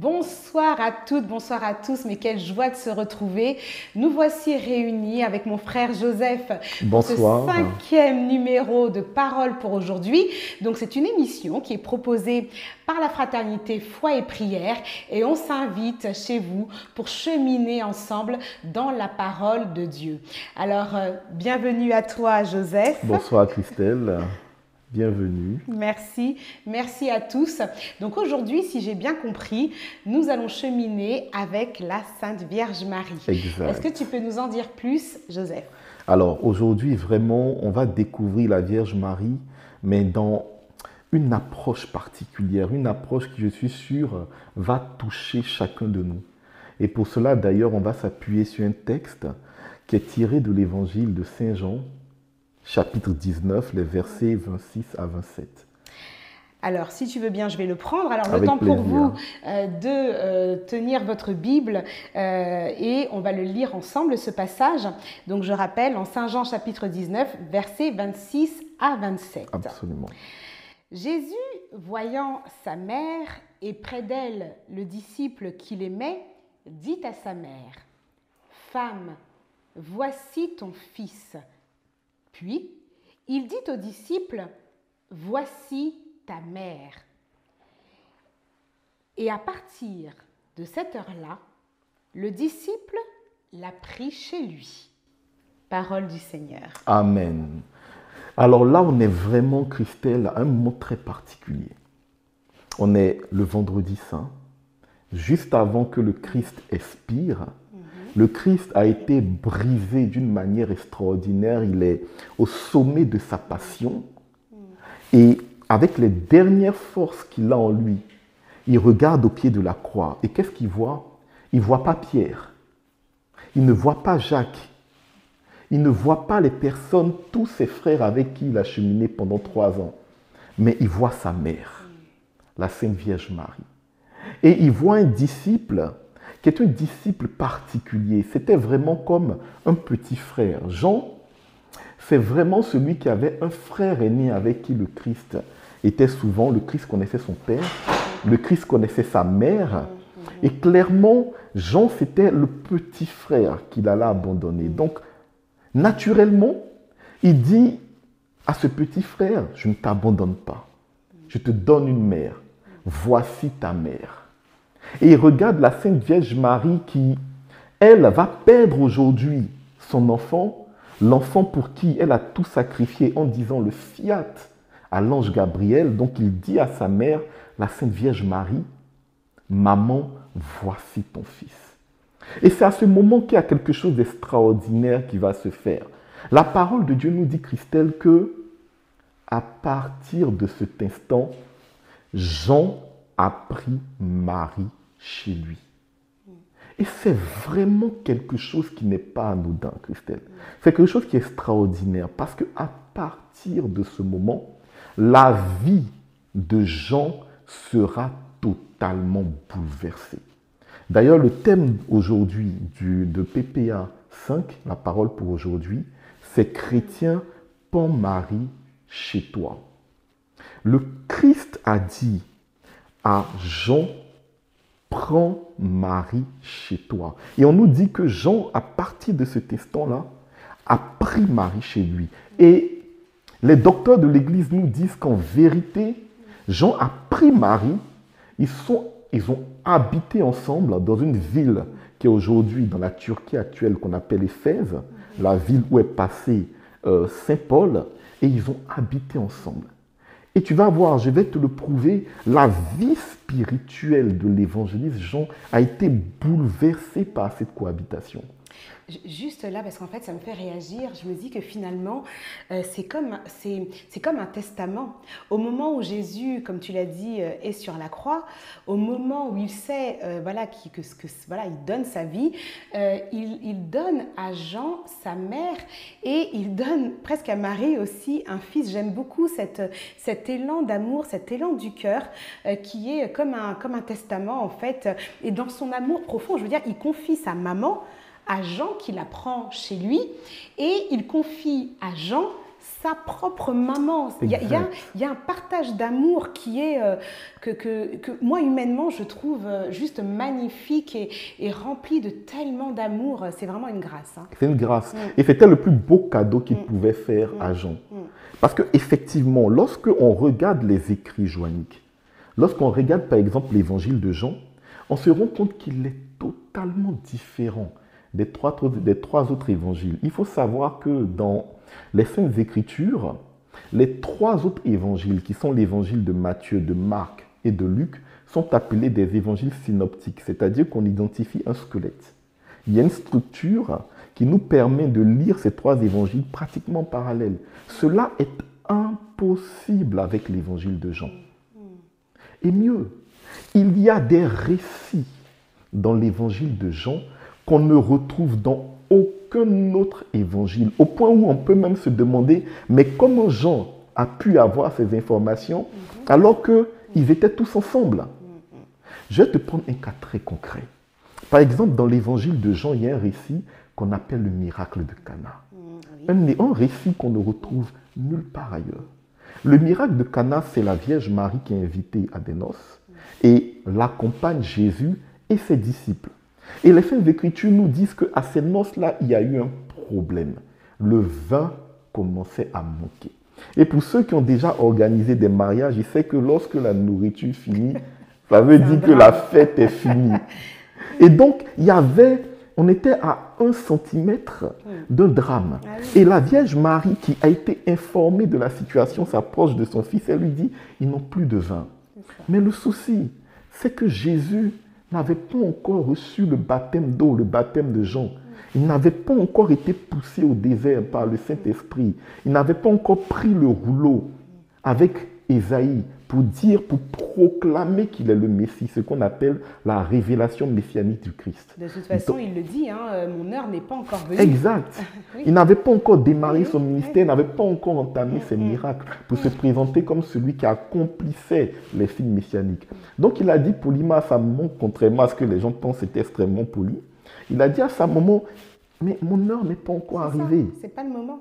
Bonsoir à toutes, bonsoir à tous, mais quelle joie de se retrouver. Nous voici réunis avec mon frère Joseph pour ce Bonsoir. 5e numéro de Parole pour aujourd'hui. Donc c'est une émission qui est proposée par la Fraternité Foi et Prière et on s'invite chez vous pour cheminer ensemble dans la parole de Dieu. Alors, bienvenue à toi Joseph. Bonsoir Christelle. Bienvenue. Merci à tous. Donc aujourd'hui, si j'ai bien compris, nous allons cheminer avec la Sainte Vierge Marie. Exact. Est-ce que tu peux nous en dire plus, Joseph? Alors aujourd'hui, vraiment, on va découvrir la Vierge Marie, mais dans une approche particulière, une approche qui, je suis sûr, va toucher chacun de nous. Et pour cela, d'ailleurs, on va s'appuyer sur un texte qui est tiré de l'évangile de Saint Jean, chapitre 19, les versets 26 à 27. Alors, si tu veux bien, je vais le prendre. Alors, Avec le temps pour plaisir. vous de tenir votre Bible et on va le lire ensemble, ce passage. Donc, je rappelle, en Saint Jean, chapitre 19, versets 26 à 27. Absolument. Jésus, voyant sa mère et près d'elle le disciple qu'il aimait, dit à sa mère, « Femme, voici ton fils. » Puis, il dit au disciple, « Voici ta mère. » Et à partir de cette heure-là, le disciple l'a pris chez lui. Parole du Seigneur. Amen. Alors là, on est vraiment, Christelle, à un moment très particulier. On est le vendredi saint, juste avant que le Christ expire. Le Christ a été brisé d'une manière extraordinaire. Il est au sommet de sa passion. Et avec les dernières forces qu'il a en lui, il regarde au pied de la croix. Et qu'est-ce qu'il voit? Il ne voit pas Pierre. Il ne voit pas Jacques. Il ne voit pas les personnes, tous ses frères avec qui il a cheminé pendant 3 ans. Mais il voit sa mère, la Sainte Vierge Marie. Et il voit un disciple qui est un disciple particulier. C'était vraiment comme un petit frère. Jean, c'est vraiment celui qui avait un frère aîné avec qui le Christ était souvent. Le Christ connaissait son père, le Christ connaissait sa mère. Et clairement, Jean, c'était le petit frère qu'il allait abandonner. Donc, naturellement, il dit à ce petit frère, je ne t'abandonne pas. Je te donne une mère. Voici ta mère. Et il regarde la Sainte Vierge Marie qui, elle, va perdre aujourd'hui son enfant, l'enfant pour qui elle a tout sacrifié en disant le fiat à l'ange Gabriel. Donc il dit à sa mère, la Sainte Vierge Marie, maman, voici ton fils. Et c'est à ce moment qu'il y a quelque chose d'extraordinaire qui va se faire. La parole de Dieu nous dit, Christelle, que à partir de cet instant, Jean a pris Marie chez lui. Et c'est vraiment quelque chose qui n'est pas anodin, Christelle. C'est quelque chose qui est extraordinaire parce qu'à partir de ce moment, la vie de Jean sera totalement bouleversée. D'ailleurs, le thème aujourd'hui de PPA 5, la parole pour aujourd'hui, c'est chrétien, prends Marie chez toi. Le Christ a dit à Jean, prends Marie chez toi. Et on nous dit que Jean, à partir de cet instant-là, a pris Marie chez lui. Et les docteurs de l'Église nous disent qu'en vérité, Jean a pris Marie. Ils ont habité ensemble dans une ville qui est aujourd'hui dans la Turquie actuelle qu'on appelle Éphèse, la ville où est passé Saint Paul, et ils ont habité ensemble. Et tu vas voir, je vais te le prouver, la vie spirituelle de l'évangéliste Jean a été bouleversée par cette cohabitation. Juste là, parce qu'en fait, ça me fait réagir. Je me dis que finalement, c'est comme un testament. Au moment où Jésus, comme tu l'as dit, est sur la croix, au moment où il sait il donne sa vie, il donne à Jean sa mère et il donne presque à Marie aussi un fils. J'aime beaucoup cet élan d'amour, cet élan du cœur qui est comme un testament en fait. Et dans son amour profond, je veux dire, il confie sa maman à Jean qui la prend chez lui et il confie à Jean sa propre maman. Il y a un partage d'amour qui est, que moi, humainement, je trouve juste magnifique et rempli de tellement d'amour. C'est vraiment une grâce. Hein. C'est une grâce. Et c'était le plus beau cadeau qu'il pouvait faire à Jean. Parce qu'effectivement, lorsqu'on regarde les écrits joanniques, lorsqu'on regarde par exemple l'évangile de Jean, on se rend compte qu'il est totalement différent des trois autres évangiles. Il faut savoir que dans les Saintes Écritures, les 3 autres évangiles, qui sont l'évangile de Matthieu, de Marc et de Luc, sont appelés des évangiles synoptiques, c'est-à-dire qu'on identifie un squelette. Il y a une structure qui nous permet de lire ces 3 évangiles pratiquement parallèles. Cela est impossible avec l'évangile de Jean. Et mieux, il y a des récits dans l'évangile de Jean qu'on ne retrouve dans aucun autre évangile, au point où on peut même se demander, mais comment Jean a pu avoir ces informations alors qu'ils étaient tous ensemble? Je vais te prendre un cas très concret. Par exemple, dans l'évangile de Jean, il y a un récit qu'on appelle le miracle de Cana. Un récit qu'on ne retrouve nulle part ailleurs. Le miracle de Cana, c'est la Vierge Marie qui est invitée à des noces et l'accompagne Jésus et ses disciples. Et les Saintes Écritures nous disent qu'à ces noces-là, il y a eu un problème. Le vin commençait à manquer. Et pour ceux qui ont déjà organisé des mariages, ils savent que lorsque la nourriture finit, ça veut dire que la fête est finie. Et donc, on était à 1 centimètre d'un drame. Et la Vierge Marie, qui a été informée de la situation, s'approche de son fils et lui dit, ils n'ont plus de vin. Mais le souci, c'est que Jésus n'avait pas encore reçu le baptême d'eau, le baptême de Jean. Il n'avait pas encore été poussé au désert par le Saint-Esprit. Il n'avait pas encore pris le rouleau avec Ésaïe pour proclamer qu'il est le Messie, ce qu'on appelle la révélation messianique du Christ. De toute façon, il le dit, hein, mon heure n'est pas encore venue. Exact. Oui. Il n'avait pas encore démarré son ministère, il n'avait pas encore entamé ses miracles pour se présenter comme celui qui accomplissait les signes messianiques. Donc il a dit poliment à sa maman, contrairement à ce que les gens pensent, c'était extrêmement poli. Il a dit à sa maman, mais mon heure n'est pas encore arrivée. C'est pas le moment.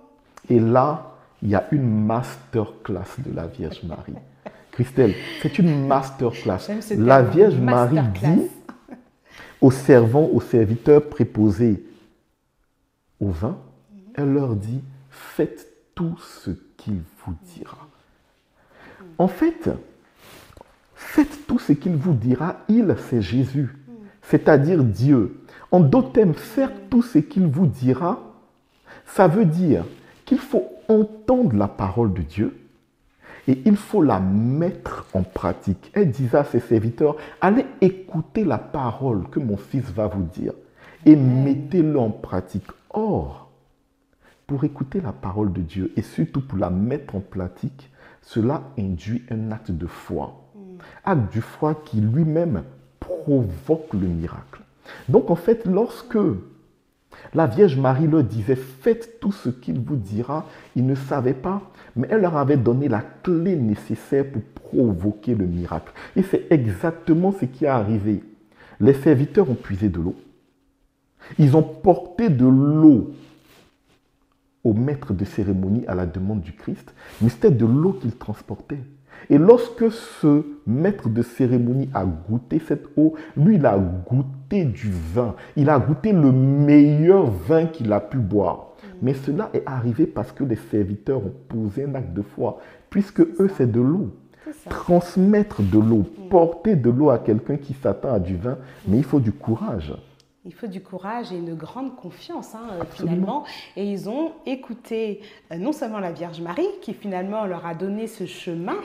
Et là, il y a une masterclass de la Vierge Marie. Christelle, c'est une masterclass. La Vierge Marie dit aux servants, aux serviteurs préposés au vin, elle leur dit, faites tout ce qu'il vous dira. En fait, faites tout ce qu'il vous dira, c'est Jésus, c'est-à-dire Dieu. En d'autres termes, faire tout ce qu'il vous dira, ça veut dire qu'il faut entendre la parole de Dieu et il faut la mettre en pratique. Elle disait à ses serviteurs, allez écouter la parole que mon fils va vous dire et mettez-le en pratique. Or, pour écouter la parole de Dieu et surtout pour la mettre en pratique, cela induit un acte de foi. Acte de foi qui lui-même provoque le miracle. Donc en fait, lorsque la Vierge Marie leur disait, faites tout ce qu'il vous dira, ils ne savaient pas, mais elle leur avait donné la clé nécessaire pour provoquer le miracle. Et c'est exactement ce qui est arrivé. Les serviteurs ont puisé de l'eau. Ils ont porté de l'eau au maître de cérémonie à la demande du Christ, mais c'était de l'eau qu'ils transportaient. Et lorsque ce maître de cérémonie a goûté cette eau, lui, il a goûté du vin. Il a goûté le meilleur vin qu'il a pu boire. Mais cela est arrivé parce que les serviteurs ont posé un acte de foi, puisque eux, c'est de l'eau. Transmettre de l'eau, porter de l'eau à quelqu'un qui s'attend à du vin, mais il faut du courage. Il faut du courage et une grande confiance, finalement. Et ils ont écouté non seulement la Vierge Marie, qui finalement leur a donné ce chemin,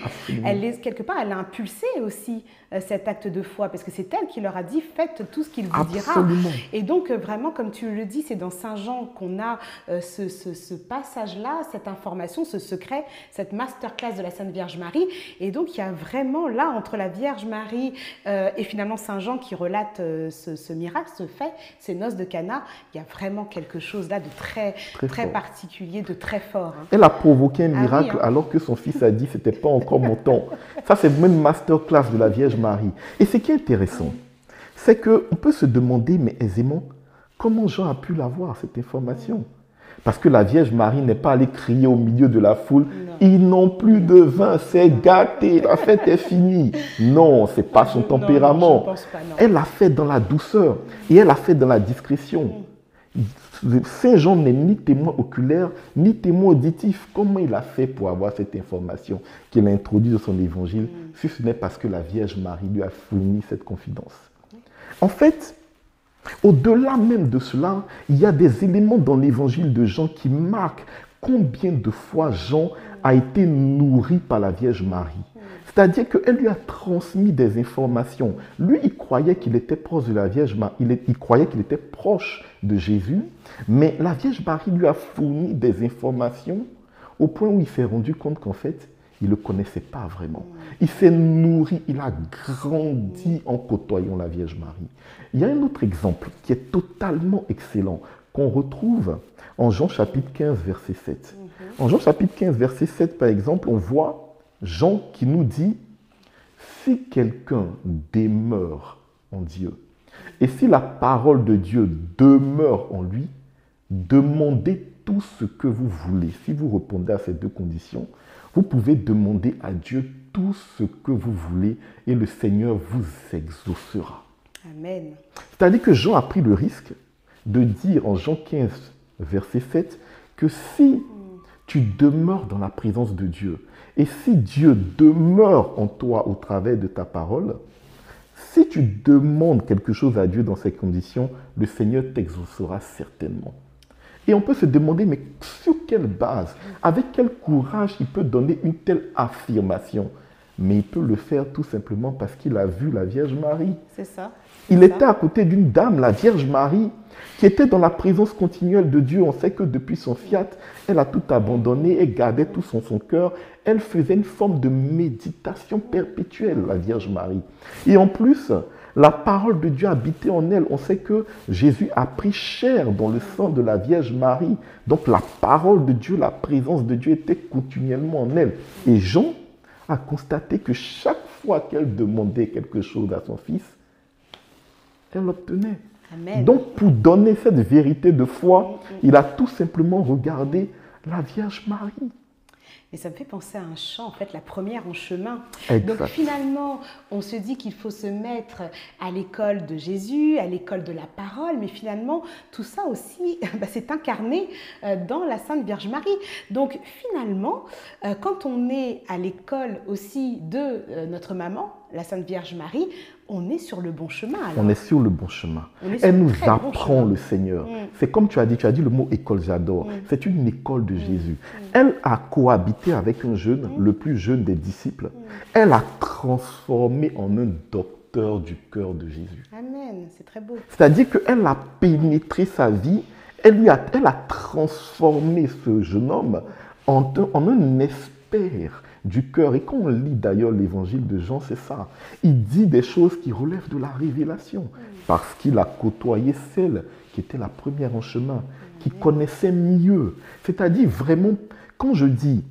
quelque part, elle a impulsé aussi cet acte de foi, parce que c'est elle qui leur a dit, faites tout ce qu'il vous dira. Et donc, vraiment, comme tu le dis, c'est dans Saint Jean qu'on a ce passage-là, cette information, ce secret, cette masterclass de la Sainte Vierge Marie. Et donc, il y a vraiment là, entre la Vierge Marie et finalement Saint Jean qui relate ce miracle, ce fait, ces noces de Cana, il y a vraiment quelque chose là de très particulier, de très fort. Elle a provoqué un miracle alors que son fils a dit, c'était pas encore mon temps. Ça, c'est même une masterclass de la Vierge Marie. Et ce qui est intéressant, c'est qu'on peut se demander, mais aisément, comment Jean a pu l'avoir, cette information? Parce que la Vierge Marie n'est pas allée crier au milieu de la foule, Non. ils n'ont plus de vin, c'est gâté, la fête est finie. Non, ce n'est pas son tempérament. Non, je ne pense pas, non. Elle l'a fait dans la douceur et elle l'a fait dans la discrétion. Saint Jean n'est ni témoin oculaire, ni témoin auditif. Comment il a fait pour avoir cette information qu'il a introduite dans son évangile, si ce n'est parce que la Vierge Marie lui a fourni cette confidence. En fait, au-delà même de cela, il y a des éléments dans l'évangile de Jean qui marquent combien de fois Jean a été nourri par la Vierge Marie. C'est-à-dire qu'elle lui a transmis des informations. Lui, il croyait qu'il était proche de la Vierge Marie, il croyait qu'il était proche de Jésus, mais la Vierge Marie lui a fourni des informations au point où il s'est rendu compte qu'en fait, il ne le connaissait pas vraiment. Il s'est nourri, il a grandi en côtoyant la Vierge Marie. Il y a un autre exemple qui est totalement excellent, qu'on retrouve en Jean chapitre 15, verset 7. En Jean chapitre 15, verset 7, par exemple, on voit Jean qui nous dit, si quelqu'un demeure en Dieu, et si la parole de Dieu demeure en lui, demandez tout ce que vous voulez. Si vous répondez à ces deux conditions, vous pouvez demander à Dieu tout ce que vous voulez et le Seigneur vous exaucera. Amen. C'est-à-dire que Jean a pris le risque de dire en Jean 15, verset 7, que si tu demeures dans la présence de Dieu, et si Dieu demeure en toi au travers de ta parole, si tu demandes quelque chose à Dieu dans ces conditions, le Seigneur t'exaucera certainement. Et on peut se demander, mais sur quelle base, avec quel courage il peut donner une telle affirmation? Mais il peut le faire tout simplement parce qu'il a vu la Vierge Marie. C'est ça. Il était à côté d'une dame, la Vierge Marie, qui était dans la présence continuelle de Dieu. On sait que depuis son fiat, elle a tout abandonné et gardait tout son cœur. Elle faisait une forme de méditation perpétuelle, la Vierge Marie. Et en plus, la parole de Dieu habitait en elle. On sait que Jésus a pris chair dans le sang de la Vierge Marie. Donc la parole de Dieu, la présence de Dieu était continuellement en elle. Et Jean a constaté que chaque fois qu'elle demandait quelque chose à son fils, elle l'obtenait. Amen. Donc, pour donner cette vérité de foi, il a tout simplement regardé la Vierge Marie. Et ça me fait penser à un chant, en fait, la première en chemin. Exact. Donc finalement, on se dit qu'il faut se mettre à l'école de Jésus, à l'école de la parole, mais finalement, tout ça aussi, c'est incarné dans la Sainte Vierge Marie. Donc finalement, quand on est à l'école aussi de notre maman, la Sainte Vierge Marie, on est sur le bon chemin. Alors. On est sur le bon chemin. Elle nous apprend le Seigneur. C'est comme tu as dit le mot école, j'adore. C'est une école de Jésus. Elle a cohabité avec un jeune, le plus jeune des disciples. Elle a transformé en un docteur du cœur de Jésus. Amen, c'est très beau. C'est-à-dire qu'elle a pénétré sa vie, elle a transformé ce jeune homme en un expert du cœur. Et quand on lit d'ailleurs l'évangile de Jean, c'est ça. Il dit des choses qui relèvent de la révélation. Parce qu'il a côtoyé celle qui était la première en chemin, qui connaissait mieux. C'est-à-dire vraiment, quand je dis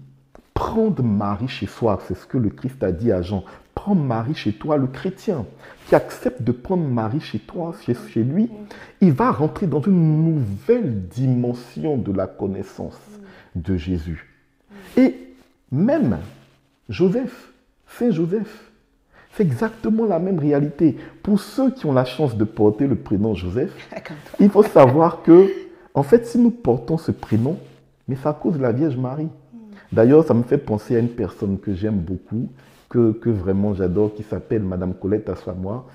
prendre Marie chez soi, c'est ce que le Christ a dit à Jean. Prends Marie chez toi, le chrétien qui accepte de prendre Marie chez toi, chez lui, il va rentrer dans une nouvelle dimension de la connaissance de Jésus. Et même Joseph, Saint Joseph, c'est exactement la même réalité. Pour ceux qui ont la chance de porter le prénom Joseph, il faut savoir que, en fait, si nous portons ce prénom, mais c'est à cause de la Vierge Marie. D'ailleurs, ça me fait penser à une personne que j'aime beaucoup, que vraiment j'adore, qui s'appelle Madame Colette Assamoir,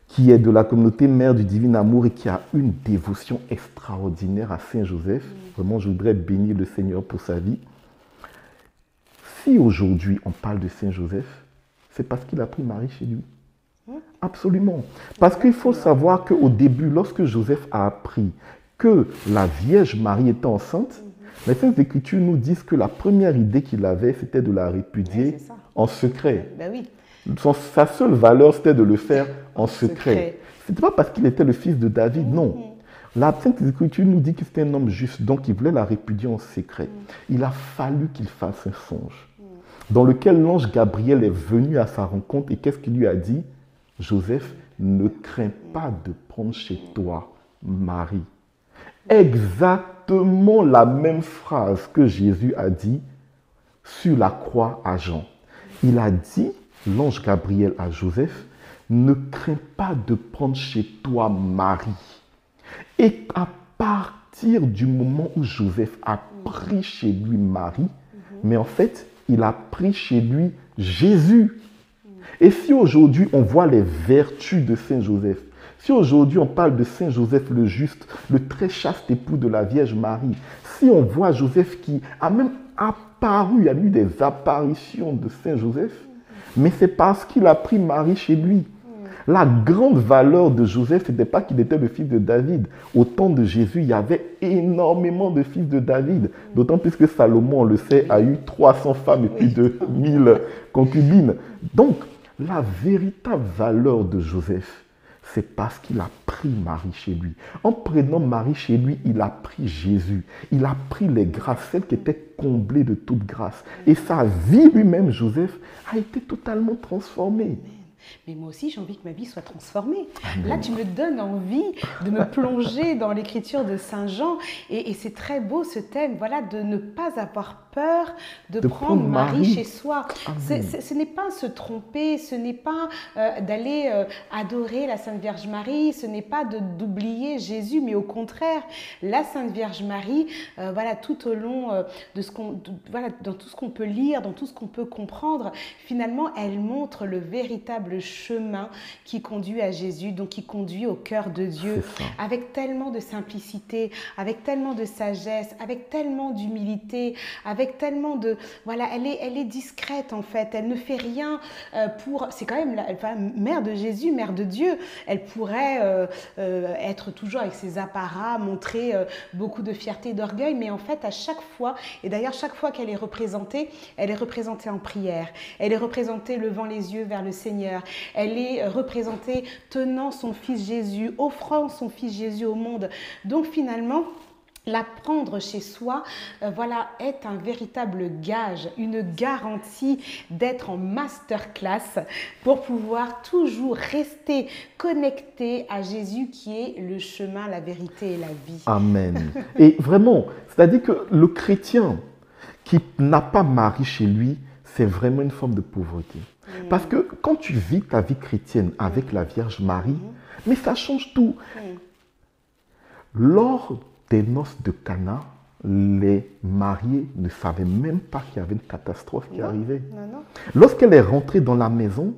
qui est de la communauté Mère du Divin Amour et qui a une dévotion extraordinaire à Saint Joseph. Vraiment, je voudrais bénir le Seigneur pour sa vie. Si aujourd'hui on parle de Saint Joseph, c'est parce qu'il a pris Marie chez lui. Absolument. Parce qu'il faut savoir qu'au début, lorsque Joseph a appris que la Vierge Marie était enceinte, les Saintes Écritures nous disent que la première idée qu'il avait, c'était de la répudier en secret. Ben oui. Sa seule valeur, c'était de le faire en secret. Ce n'était pas parce qu'il était le fils de David, non. La Sainte Écriture nous dit que c'était un homme juste, donc il voulait la répudier en secret. Il a fallu qu'il fasse un songe, dans lequel l'ange Gabriel est venu à sa rencontre et qu'est-ce qu'il lui a dit? Joseph, ne crains pas de prendre chez toi Marie. Exactement exactement la même phrase que Jésus a dit sur la croix à Jean. Il a dit, l'ange Gabriel à Joseph, ne crains pas de prendre chez toi Marie. Et à partir du moment où Joseph a pris chez lui Marie, mais en fait, il a pris chez lui Jésus. Et si aujourd'hui on voit les vertus de Saint Joseph, si aujourd'hui on parle de Saint Joseph le juste, le très chaste époux de la Vierge Marie, si on voit Joseph qui a même apparu, il y a eu des apparitions de Saint Joseph, mais c'est parce qu'il a pris Marie chez lui. La grande valeur de Joseph, ce n'était pas qu'il était le fils de David. Au temps de Jésus, il y avait énormément de fils de David. D'autant plus que Salomon, on le sait, a eu 300 femmes et plus de 1000 concubines. Donc, la véritable valeur de Joseph, c'est parce qu'il a pris Marie chez lui. En prenant Marie chez lui, il a pris Jésus. Il a pris les grâces, celles qui étaient comblées de toute grâce. Et sa vie lui-même, Joseph, a été totalement transformée. Mais moi aussi, j'ai envie que ma vie soit transformée. Là, tu me donnes envie de me plonger dans l'écriture de Saint Jean. Et c'est très beau ce thème, voilà, de ne pas avoir peur de prendre Marie chez soi. Ce n'est pas se tromper, ce n'est pas d'aller adorer la Sainte Vierge Marie, ce n'est pas d'oublier Jésus, mais au contraire, la Sainte Vierge Marie, voilà, tout au long de ce qu'on, voilà, dans tout ce qu'on peut lire, dans tout ce qu'on peut comprendre, finalement, elle montre le véritable chemin qui conduit à Jésus, donc qui conduit au cœur de Dieu, avec tellement de simplicité, avec tellement de sagesse, avec tellement d'humilité, avec tellement de... Voilà, elle est discrète en fait, elle ne fait rien pour... C'est quand même la mère de Jésus, mère de Dieu. Elle pourrait être toujours avec ses apparats, montrer beaucoup de fierté et d'orgueil, mais en fait à chaque fois, et d'ailleurs chaque fois qu'elle est représentée en prière, elle est représentée levant les yeux vers le Seigneur, elle est représentée tenant son fils Jésus, offrant son fils Jésus au monde. Donc finalement, la prendre chez soi, voilà, est un véritable gage, une garantie d'être en masterclass pour pouvoir toujours rester connecté à Jésus qui est le chemin, la vérité et la vie. Amen. Et vraiment, c'est-à-dire que le chrétien qui n'a pas Marie chez lui, c'est vraiment une forme de pauvreté. Parce que quand tu vis ta vie chrétienne avec la Vierge Marie, mais ça change tout. Lors des noces de Cana, les mariés ne savaient même pas qu'il y avait une catastrophe qui arrivait. Lorsqu'elle est rentrée dans la maison,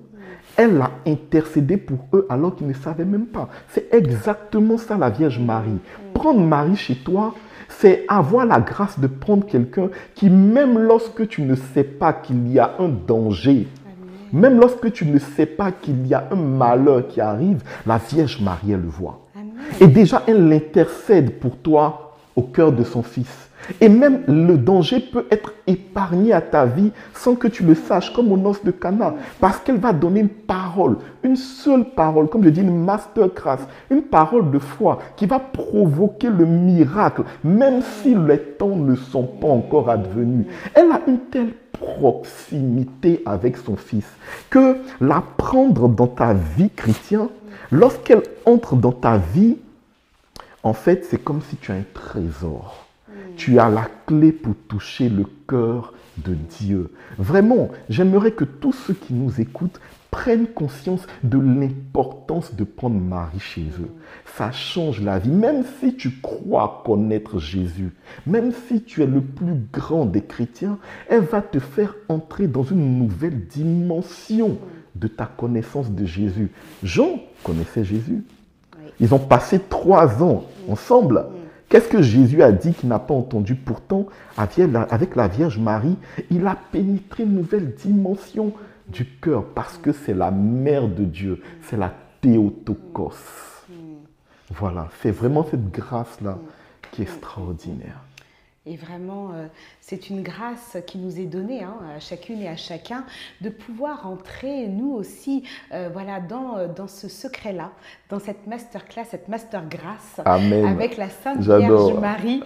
elle a intercédé pour eux alors qu'ils ne savaient même pas. C'est exactement ça la Vierge Marie. Prendre Marie chez toi, c'est avoir la grâce de prendre quelqu'un qui, même lorsque tu ne sais pas qu'il y a un danger, même lorsque tu ne sais pas qu'il y a un malheur qui arrive, la Vierge Marie, elle le voit. Et déjà, elle l'intercède pour toi au cœur de son Fils. Et même le danger peut être épargné à ta vie sans que tu le saches, comme aux noces de Cana. Parce qu'elle va donner une parole, une seule parole, comme je dis, une masterclass, une parole de foi qui va provoquer le miracle, même si les temps ne sont pas encore advenus. Elle a une telle proximité avec son Fils que la prendre dans ta vie chrétienne, lorsqu'elle entre dans ta vie, en fait, c'est comme si tu as un trésor. Tu as la clé pour toucher le cœur de Dieu. Vraiment, j'aimerais que tous ceux qui nous écoutent prennent conscience de l'importance de prendre Marie chez eux. Ça change la vie. Même si tu crois connaître Jésus, même si tu es le plus grand des chrétiens, elle va te faire entrer dans une nouvelle dimension de ta connaissance de Jésus. Jean connaissait Jésus. Ils ont passé 3 ans ensemble. Qu'est-ce que Jésus a dit qu'il n'a pas entendu? Pourtant, avec la Vierge Marie, il a pénétré une nouvelle dimension du cœur parce que c'est la mère de Dieu, c'est la Théotokos. Voilà, c'est vraiment cette grâce-là qui est extraordinaire. Et vraiment, c'est une grâce qui nous est donnée à chacune et à chacun de pouvoir entrer, nous aussi, voilà, dans ce secret-là, dans cette masterclass, cette master grâce Amen. avec la Sainte J'adore. Vierge Marie.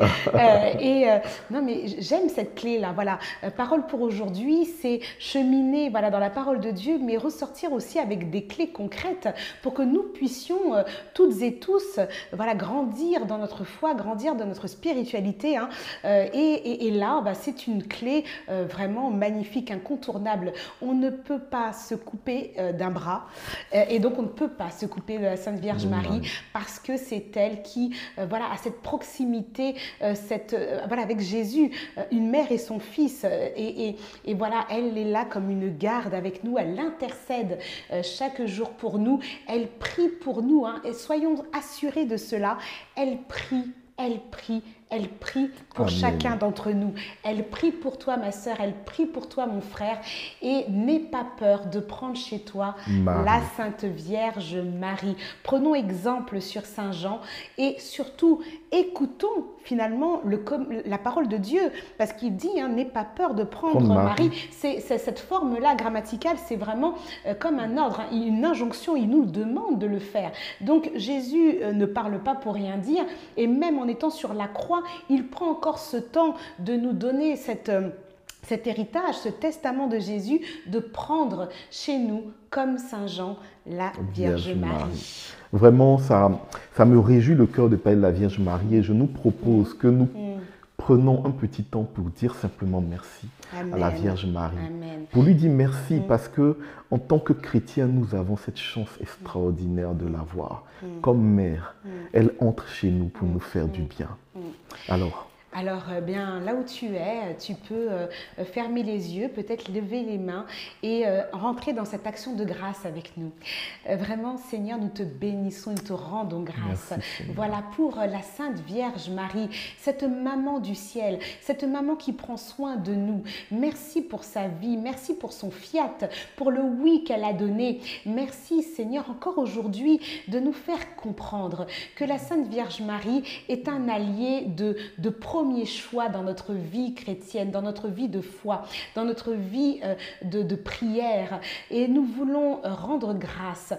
Non, mais j'aime cette clé-là. Voilà, parole pour aujourd'hui, c'est cheminer, voilà, dans la parole de Dieu, mais ressortir aussi avec des clés concrètes pour que nous puissions toutes et tous, voilà, grandir dans notre foi, grandir dans notre spiritualité. Et là, c'est une clé vraiment magnifique, incontournable. On ne peut pas se couper d'un bras et donc on ne peut pas se couper de la Sainte Vierge Marie parce que c'est elle qui voilà, a cette proximité voilà, avec Jésus, une mère et son fils. Et voilà, elle est là comme une garde avec nous. Elle intercède chaque jour pour nous. Elle prie pour nous. Et soyons assurés de cela. Elle prie. Elle prie, elle prie pour Amen. chacun d'entre nous. Elle prie pour toi, ma sœur, elle prie pour toi, mon frère. Et n'aie pas peur de prendre chez toi Marie. la Sainte Vierge Marie. Prenons exemple sur Saint Jean et surtout, écoutons finalement la parole de Dieu. Parce qu'il dit, n'aie pas peur de prendre Marie. Cette forme-là grammaticale, c'est vraiment comme un ordre, une injonction. Il nous demande de le faire. Donc, Jésus ne parle pas pour rien dire. Et même en étant sur la croix, il prend encore ce temps de nous donner cet héritage, ce testament de Jésus, de prendre chez nous, comme Saint Jean, la Vierge Marie. Vraiment, ça me réjouit le cœur de parler de la Vierge Marie et je nous propose que nous prenons un petit temps pour dire simplement merci à la Vierge Marie. Amen. Pour lui dire merci parce que en tant que chrétiens, nous avons cette chance extraordinaire de la voir. Comme mère, elle entre chez nous pour nous faire du bien. Alors, bien, là où tu es, tu peux fermer les yeux, peut-être lever les mains et rentrer dans cette action de grâce avec nous. Vraiment, Seigneur, nous te bénissons, nous te rendons grâce. Merci, voilà, pour la Sainte Vierge Marie, cette maman du ciel, cette maman qui prend soin de nous. Merci pour sa vie, merci pour son fiat, pour le oui qu'elle a donné. Merci, Seigneur, encore aujourd'hui, de nous faire comprendre que la Sainte Vierge Marie est un allié de premier choix dans notre vie chrétienne, dans notre vie de foi, dans notre vie de prière. Et nous voulons rendre grâce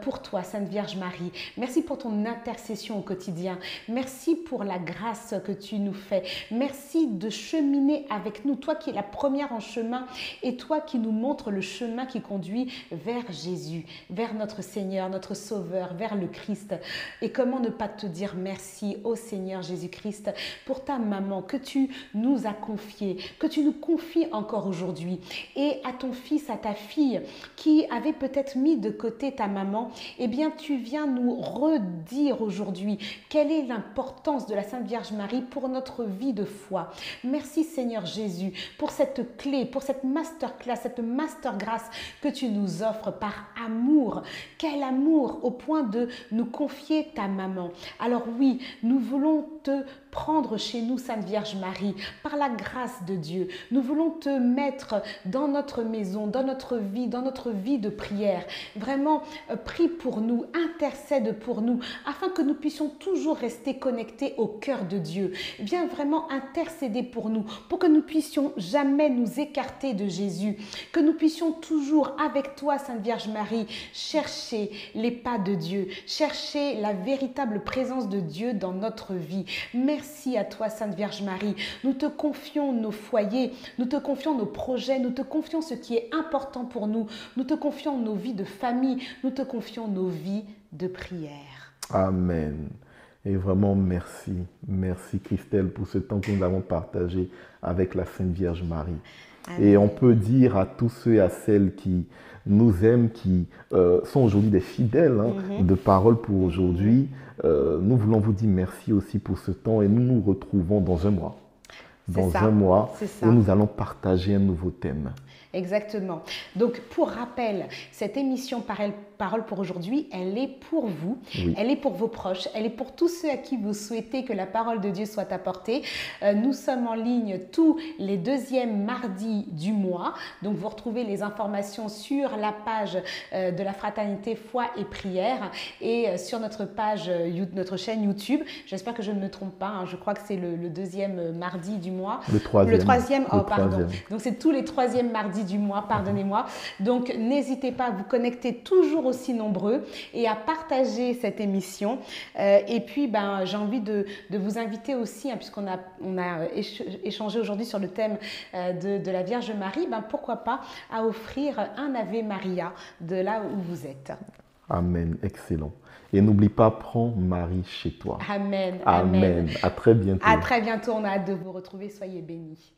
pour toi, Sainte Vierge Marie. Merci pour ton intercession au quotidien. Merci pour la grâce que tu nous fais. Merci de cheminer avec nous, toi qui es la première en chemin et toi qui nous montres le chemin qui conduit vers Jésus, vers notre Seigneur, notre Sauveur, vers le Christ. Et comment ne pas te dire merci au Seigneur Jésus-Christ pour ta maman que tu nous as confiée, que tu nous confies encore aujourd'hui, et à ton fils, à ta fille qui avait peut-être mis de côté ta maman. Eh bien, tu viens nous redire aujourd'hui quelle est l'importance de la Sainte Vierge Marie pour notre vie de foi. Merci Seigneur Jésus pour cette clé, pour cette masterclass, cette mastergrâce que tu nous offres par amour. Quel amour au point de nous confier ta maman. Alors oui, nous voulons te prendre chez nous, Sainte Vierge Marie, par la grâce de Dieu. Nous voulons te mettre dans notre maison, dans notre vie de prière. Vraiment, prie pour nous, intercède pour nous, afin que nous puissions toujours rester connectés au cœur de Dieu. Viens vraiment intercéder pour nous, pour que nous puissions jamais nous écarter de Jésus, que nous puissions toujours, avec toi, Sainte Vierge Marie, chercher les pas de Dieu, chercher la véritable présence de Dieu dans notre vie. Merci à toi, Sainte Vierge Marie. Nous te confions nos foyers, nous te confions nos projets, nous te confions ce qui est important pour nous. Nous te confions nos vies de famille, nous te confions nos vies de prière. Amen. Et vraiment, merci. Merci Christelle pour ce temps que nous avons partagé avec la Sainte Vierge Marie. Amen. Et on peut dire à tous ceux et à celles qui nous aiment, qui sont aujourd'hui des fidèles de parole pour aujourd'hui, nous voulons vous dire merci aussi pour ce temps et nous nous retrouvons dans un mois. Dans un mois où nous allons partager un nouveau thème. Exactement. Donc, pour rappel, cette émission parole pour aujourd'hui, elle est pour vous, Oui. elle est pour vos proches, elle est pour tous ceux à qui vous souhaitez que la parole de Dieu soit apportée. Nous sommes en ligne tous les deuxièmes mardis du mois. Donc, vous retrouvez les informations sur la page de la Fraternité Foi et Prière et sur notre page, notre chaîne YouTube. J'espère que je ne me trompe pas. Hein. Je crois que c'est le deuxième mardi du mois. Le troisième. Le troisième, oh Le pardon. troisième. Donc, c'est tous les troisièmes mardis du mois, pardonnez-moi. Donc, n'hésitez pas à vous connecter toujours aussi nombreux et à partager cette émission. Et puis, j'ai envie de vous inviter aussi, hein, puisqu'on a échangé aujourd'hui sur le thème de la Vierge Marie, pourquoi pas à offrir un Ave Maria de là où vous êtes. Amen, excellent. Et n'oublie pas, prends Marie chez toi. Amen. Amen. À très bientôt. À très bientôt, on a hâte de vous retrouver, soyez bénis.